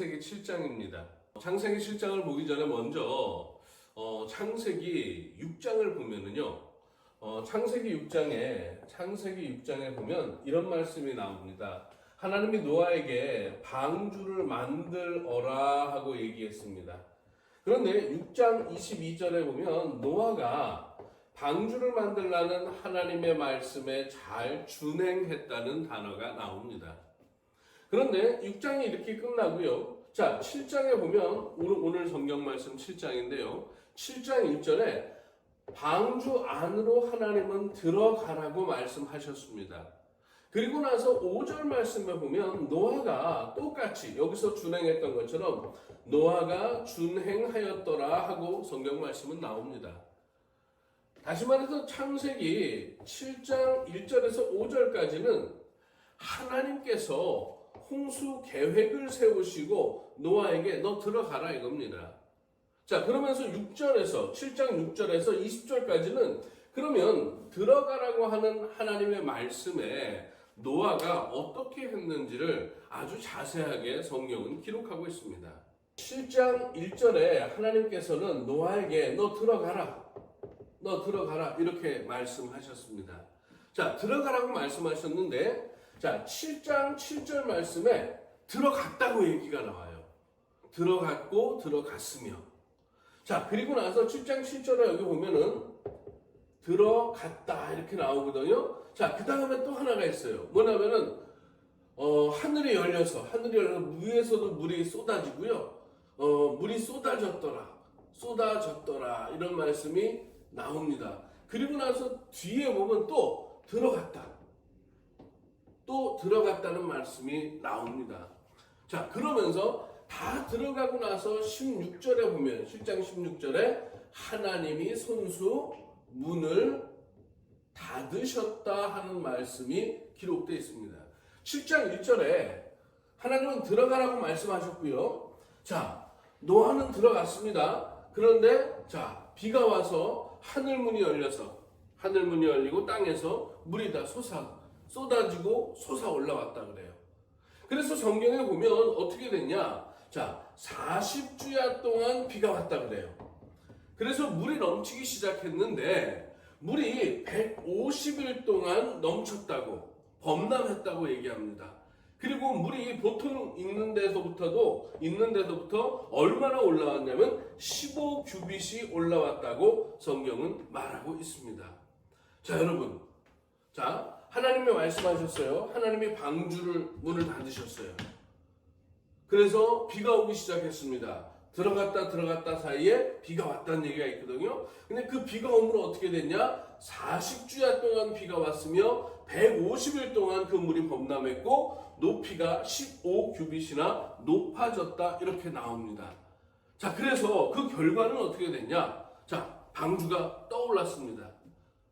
창세기 7장입니다. 창세기 7장을 보기 전에 먼저 창세기 6장을 보면은요. 창세기 6장에 보면 이런 말씀이 나옵니다. 하나님이 노아에게 방주를 만들어라 하고 얘기했습니다. 그런데 6장 22절에 보면 노아가 방주를 만들라는 하나님의 말씀에 잘 준행했다는 단어가 나옵니다. 그런데 6장이 이렇게 끝나고요. 자, 7장에 보면 오늘 성경 말씀 7장인데요. 7장 1절에 방주 안으로 하나님은 들어가라고 말씀하셨습니다. 그리고 나서 5절 말씀에 보면 노아가 똑같이 여기서 준행했던 것처럼 노아가 준행하였더라 하고 성경 말씀은 나옵니다. 다시 말해서 창세기 7장 1절에서 5절까지는 하나님께서 홍수 계획을 세우시고 노아에게 너 들어가라 이겁니다. 자, 그러면서 7장 6절에서 20절까지는 그러면 들어가라고 하는 하나님의 말씀에 노아가 어떻게 했는지를 아주 자세하게 성경은 기록하고 있습니다. 7장 1절에 하나님께서는 노아에게 너 들어가라 이렇게 말씀하셨습니다. 자, 들어가라고 말씀하셨는데 자, 7장 7절 말씀에 들어갔다고 얘기가 나와요. 들어갔고 들어갔으며. 자, 그리고 나서 7장 7절에 여기 보면은 들어갔다 이렇게 나오거든요. 자, 그 다음에 또 하나가 있어요. 뭐냐면은 하늘이 열려서 위에서도 물이 쏟아지고요. 물이 쏟아졌더라 이런 말씀이 나옵니다. 그리고 나서 뒤에 보면 또 들어갔다는 말씀이 나옵니다. 자, 그러면서 다 들어가고 나서 16절에 보면 7장 16절에 하나님이 손수 문을 닫으셨다 하는 말씀이 기록되어 있습니다. 7장 1절에 하나님은 들어가라고 말씀하셨고요. 자, 노아는 들어갔습니다. 그런데 자, 비가 와서 하늘문이 열리고 땅에서 물이 다 쏟아지고 솟아 올라왔다 그래요. 그래서 성경에 보면 어떻게 됐냐? 자, 40주야 동안 비가 왔다 그래요. 그래서 물이 넘치기 시작했는데 물이 150일 동안 넘쳤다고 범람했다고 얘기합니다. 그리고 물이 보통 있는 데서부터 얼마나 올라왔냐면 15규빗이 올라왔다고 성경은 말하고 있습니다. 자, 여러분, 자, 하나님이 말씀하셨어요. 하나님이 방주를 문을 닫으셨어요. 그래서 비가 오기 시작했습니다. 들어갔다 사이에 비가 왔다는 얘기가 있거든요. 근데 그 비가 오므로 어떻게 됐냐? 40주야 동안 비가 왔으며 150일 동안 그 물이 범람했고 높이가 15규빗이나 높아졌다 이렇게 나옵니다. 자, 그래서 그 결과는 어떻게 됐냐? 자, 방주가 떠올랐습니다.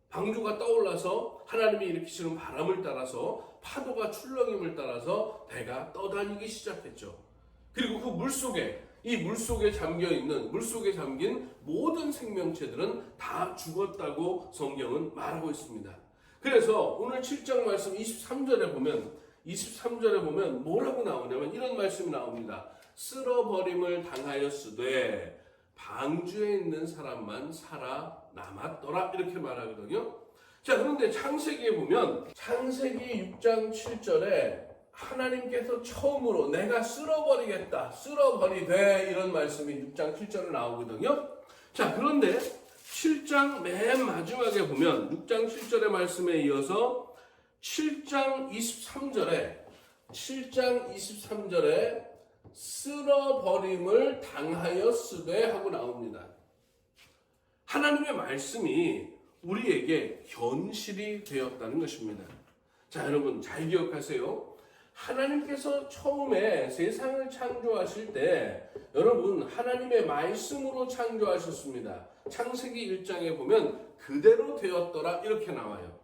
방주가 떠올라서 하나님이 일으키시는 바람을 따라서 파도가 출렁임을 따라서 배가 떠다니기 시작했죠. 그리고 그 물속에 잠긴 모든 생명체들은 다 죽었다고 성경은 말하고 있습니다. 그래서 오늘 7장 말씀 23절에 보면 뭐라고 나오냐면 이런 말씀이 나옵니다. 쓸어버림을 당하였으되 방주에 있는 사람만 살아남았더라 이렇게 말하거든요. 자, 그런데 창세기에 보면 창세기 6장 7절에 하나님께서 처음으로 내가 쓸어버리되 이런 말씀이 6장 7절에 나오거든요. 자, 그런데 7장 맨 마지막에 보면 6장 7절의 말씀에 이어서 7장 23절에 쓸어버림을 당하였으되 하고 나옵니다. 하나님의 말씀이 우리에게 현실이 되었다는 것입니다. 자, 여러분 잘 기억하세요. 하나님께서 처음에 세상을 창조하실 때 여러분 하나님의 말씀으로 창조하셨습니다. 창세기 1장에 보면 그대로 되었더라 이렇게 나와요.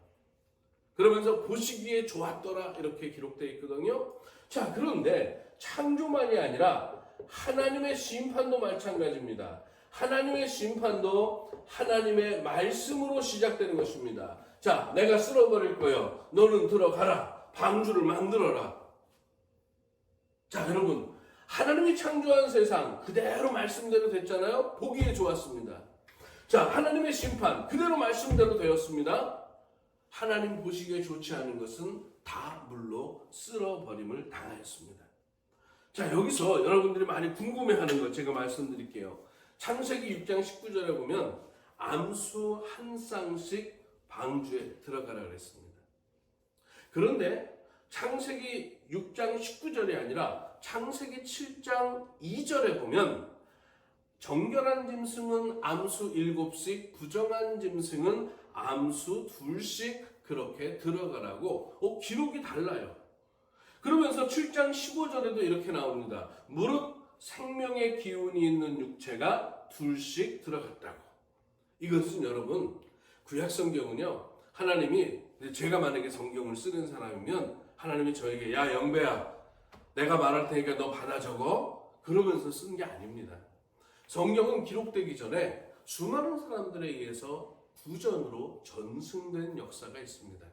그러면서 보시기에 좋았더라 이렇게 기록되어 있거든요. 자, 그런데 창조만이 아니라 하나님의 심판도 마찬가지입니다. 하나님의 심판도 하나님의 말씀으로 시작되는 것입니다. 자, 내가 쓸어버릴 거요. 너는 들어가라. 방주를 만들어라. 자, 여러분, 하나님이 창조한 세상 그대로 말씀대로 됐잖아요. 보기에 좋았습니다. 자, 하나님의 심판 그대로 말씀대로 되었습니다. 하나님 보시기에 좋지 않은 것은 다 물로 쓸어버림을 당하였습니다. 자, 여기서 여러분들이 많이 궁금해하는 것 제가 말씀드릴게요. 창세기 6장 19절에 보면 암수 한 쌍씩 방주에 들어가라 그랬습니다. 그런데 창세기 6장 19절이 아니라 창세기 7장 2절에 보면 정결한 짐승은 암수 7씩, 부정한 짐승은 암수 2씩 그렇게 들어가라고 기록이 달라요. 그러면서 7장 15절에도 이렇게 나옵니다. 무릇 생명의 기운이 있는 육체가 2씩 들어갔다고. 이것은 여러분 구약 성경은요, 하나님이 제가 만약에 성경을 쓰는 사람이면 하나님이 저에게 야 영배야 내가 말할 테니까 너 받아 적어 그러면서 쓴 게 아닙니다. 성경은 기록되기 전에 수많은 사람들에 의해서 구전으로 전승된 역사가 있습니다.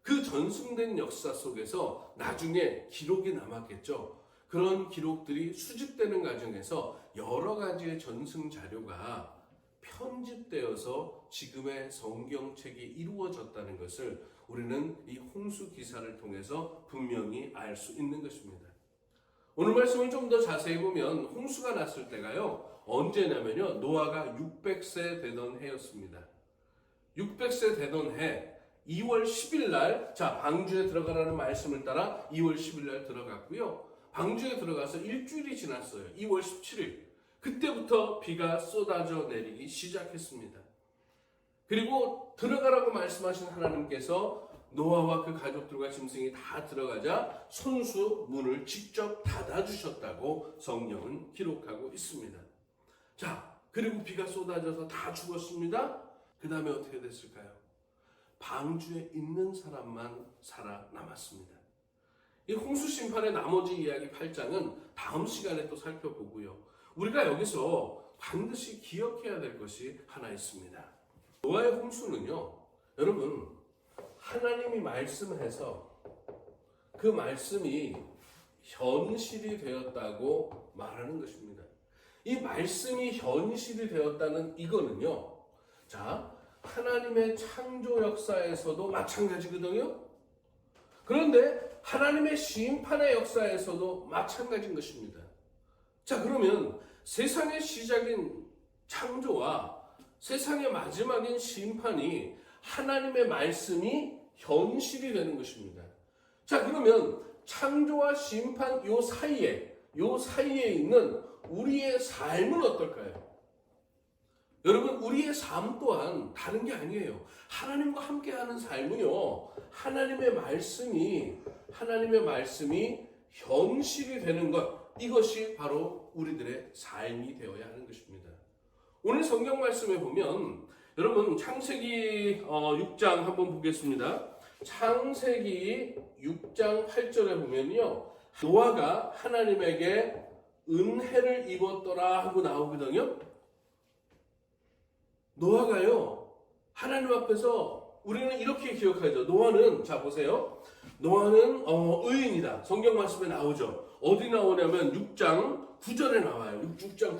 그 전승된 역사 속에서 나중에 기록이 남았겠죠. 그런 기록들이 수집되는 과정에서 여러 가지의 전승 자료가 편집되어서 지금의 성경책이 이루어졌다는 것을 우리는 이 홍수 기사를 통해서 분명히 알 수 있는 것입니다. 오늘 말씀을 좀 더 자세히 보면 홍수가 났을 때가요, 언제냐면요, 노아가 600세 되던 해였습니다. 600세 되던 해 2월 10일 날, 자, 방주에 들어가라는 말씀을 따라 2월 10일 날 들어갔고요. 방주에 들어가서 일주일이 지났어요. 2월 17일. 그때부터 비가 쏟아져 내리기 시작했습니다. 그리고 들어가라고 말씀하신 하나님께서 노아와 그 가족들과 짐승이 다 들어가자 손수 문을 직접 닫아주셨다고 성경은 기록하고 있습니다. 자, 그리고 비가 쏟아져서 다 죽었습니다. 그 다음에 어떻게 됐을까요? 방주에 있는 사람만 살아남았습니다. 이 홍수 심판의 나머지 이야기 8장은 다음 시간에 또 살펴보고요. 우리가 여기서 반드시 기억해야 될 것이 하나 있습니다. 노아의 홍수는요, 여러분, 하나님이 말씀해서 그 말씀이 현실이 되었다고 말하는 것입니다. 이 말씀이 현실이 되었다는 이거는요, 자, 하나님의 창조 역사에서도 마찬가지거든요. 그런데 하나님의 심판의 역사에서도 마찬가지인 것입니다. 자, 그러면 세상의 시작인 창조와 세상의 마지막인 심판이 하나님의 말씀이 현실이 되는 것입니다. 자, 그러면 창조와 심판 요 사이에 있는 우리의 삶은 어떨까요? 여러분, 우리의 삶 또한 다른 게 아니에요. 하나님과 함께하는 삶은요, 하나님의 말씀이 현실이 되는 것, 이것이 바로 우리들의 삶이 되어야 하는 것입니다. 오늘 성경 말씀에 보면 여러분 창세기 6장 한번 보겠습니다. 창세기 6장 8절에 보면요, 노아가 하나님에게 은혜를 입었더라 하고 나오거든요. 노아가요, 하나님 앞에서 우리는 이렇게 기억하죠. 노아는, 자 보세요, 노아는 의인이다. 성경 말씀에 나오죠. 어디 나오냐면 6장 9절에 나와요. 6장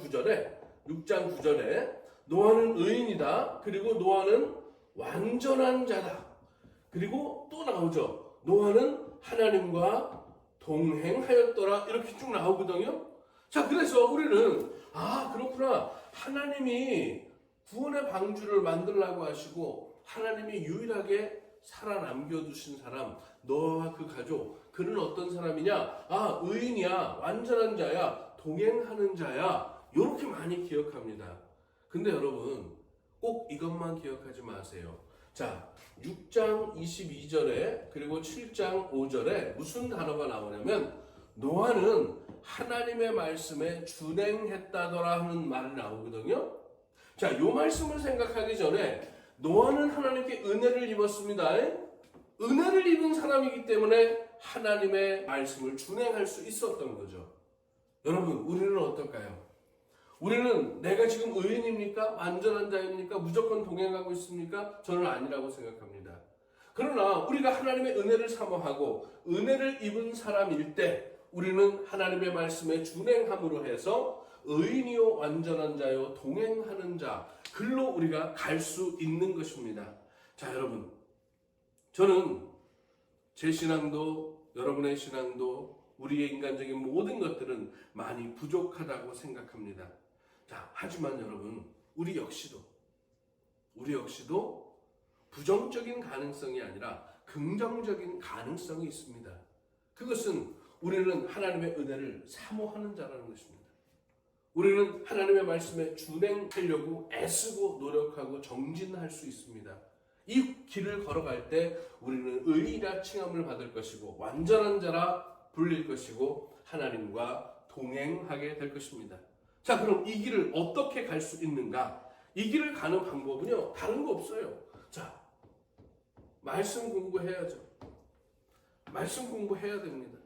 9절에 노아는 의인이다. 그리고 노아는 완전한 자다. 그리고 또 나오죠. 노아는 하나님과 동행하였더라. 이렇게 쭉 나오거든요. 자, 그래서 우리는 그렇구나. 하나님이 구원의 방주를 만들라고 하시고 하나님이 유일하게 살아남겨두신 사람, 너와 그 가족, 그는 어떤 사람이냐? 의인이야, 완전한 자야, 동행하는 자야, 이렇게 많이 기억합니다. 근데 여러분, 꼭 이것만 기억하지 마세요. 자, 6장 22절에 그리고 7장 5절에 무슨 단어가 나오냐면 노아는 하나님의 말씀에 준행했다더라 하는 말이 나오거든요. 자, 요 말씀을 생각하기 전에 노아는 하나님께 은혜를 입었습니다. 은혜를 입은 사람이기 때문에 하나님의 말씀을 준행할 수 있었던 거죠. 여러분, 우리는 어떨까요? 우리는 내가 지금 의인입니까? 완전한 자입니까? 무조건 동행하고 있습니까? 저는 아니라고 생각합니다. 그러나 우리가 하나님의 은혜를 사모하고 은혜를 입은 사람일 때 우리는 하나님의 말씀에 준행함으로 해서 의인이요 완전한 자요 동행하는 자 글로 우리가 갈 수 있는 것입니다. 자, 여러분, 저는 제 신앙도 여러분의 신앙도 우리의 인간적인 모든 것들은 많이 부족하다고 생각합니다. 자, 하지만 여러분, 우리 역시도 부정적인 가능성이 아니라 긍정적인 가능성이 있습니다. 그것은 우리는 하나님의 은혜를 사모하는 자라는 것입니다. 우리는 하나님의 말씀에 준행하려고 애쓰고 노력하고 정진할 수 있습니다. 이 길을 걸어갈 때 우리는 의인이라 칭함을 받을 것이고 완전한 자라 불릴 것이고 하나님과 동행하게 될 것입니다. 자, 그럼 이 길을 어떻게 갈 수 있는가? 이 길을 가는 방법은요, 다른 거 없어요. 자, 말씀 공부해야죠. 말씀 공부해야 됩니다.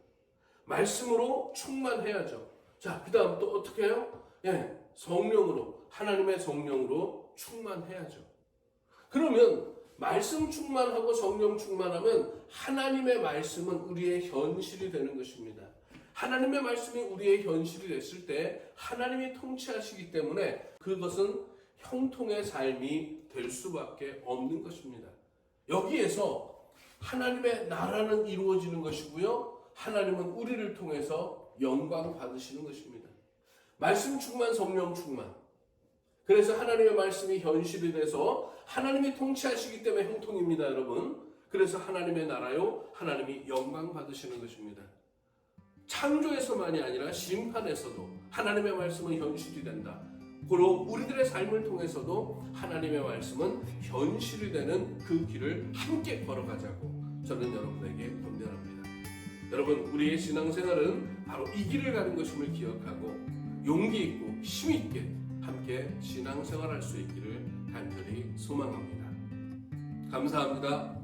말씀으로 충만해야죠. 자, 그 다음 또 어떻게 해요? 성령으로, 하나님의 성령으로 충만해야죠. 그러면 말씀 충만하고 성령 충만하면 하나님의 말씀은 우리의 현실이 되는 것입니다. 하나님의 말씀이 우리의 현실이 됐을 때 하나님이 통치하시기 때문에 그것은 형통의 삶이 될 수밖에 없는 것입니다. 여기에서 하나님의 나라는 이루어지는 것이고요. 하나님은 우리를 통해서 영광 받으시는 것입니다. 말씀 충만, 성령 충만. 그래서 하나님의 말씀이 현실이 돼서 하나님이 통치하시기 때문에 형통입니다, 여러분. 그래서 하나님의 나라요, 하나님이 영광 받으시는 것입니다. 창조에서만이 아니라 심판에서도 하나님의 말씀은 현실이 된다. 그리고 우리들의 삶을 통해서도 하나님의 말씀은 현실이 되는 그 길을 함께 걸어가자고 저는 여러분에게 권면합니다. 여러분, 우리의 신앙생활은 바로 이 길을 가는 것임을 기억하고 용기 있고 힘 있게 함께 신앙생활할 수 있기를 간절히 소망합니다. 감사합니다.